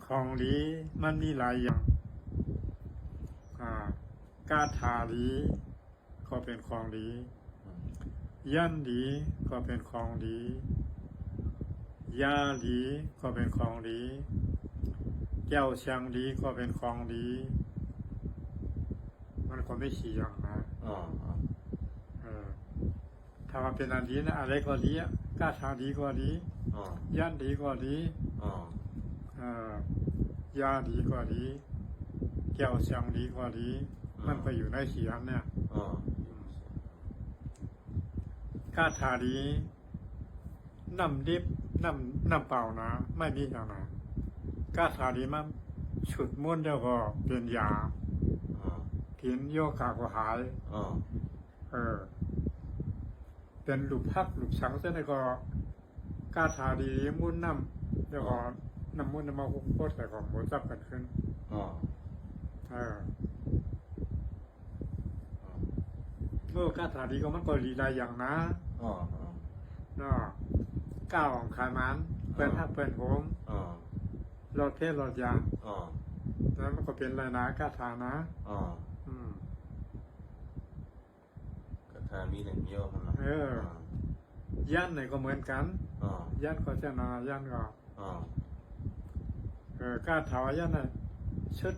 ของดีมันมีหลายอย่างอ่ากาถาดีก็เป็นของดียันดีก็เป็นของดียาดีก็เป็นของดีแก้วเชียงดีก็เป็นของดี มันก็ไม่สี่อย่างนะถ้าว่าเป็นอันดีนะอะไรก็ดีกาถาดีก็ดียันดีก็ดียาดีก็ดีแก้วเชียงดีก็ดีมันก็อยู่ในสี่อันเนี่ยกาถาดีน้ำดิบน้ำเปล่านะไม่มีอย่างนะกาถาดีมันฉุดม้วนแล้วก็เป็นยากินโยกาก็หายเป็นหลุมพักหลุมสังเส้นก็กาถาดีมุ่นน้ำแล้วก็น้ำมุ่นน้ำมาโคตรแต่ของหมดจับกันขึ้นเมื่อกาถาดีก็มันก็ดีได้อย่างนะเนาะก้าวของขายมันเปิดฮักเปิดโฮมรถเทศรถยางแล้วมันก็เป็นไรนะกาถานะกระทามีหนึ่งเยอะมันย่านไหนก็เหมือนกันย่านก็จะนาย่านก็กาถาย่านน่ะชุด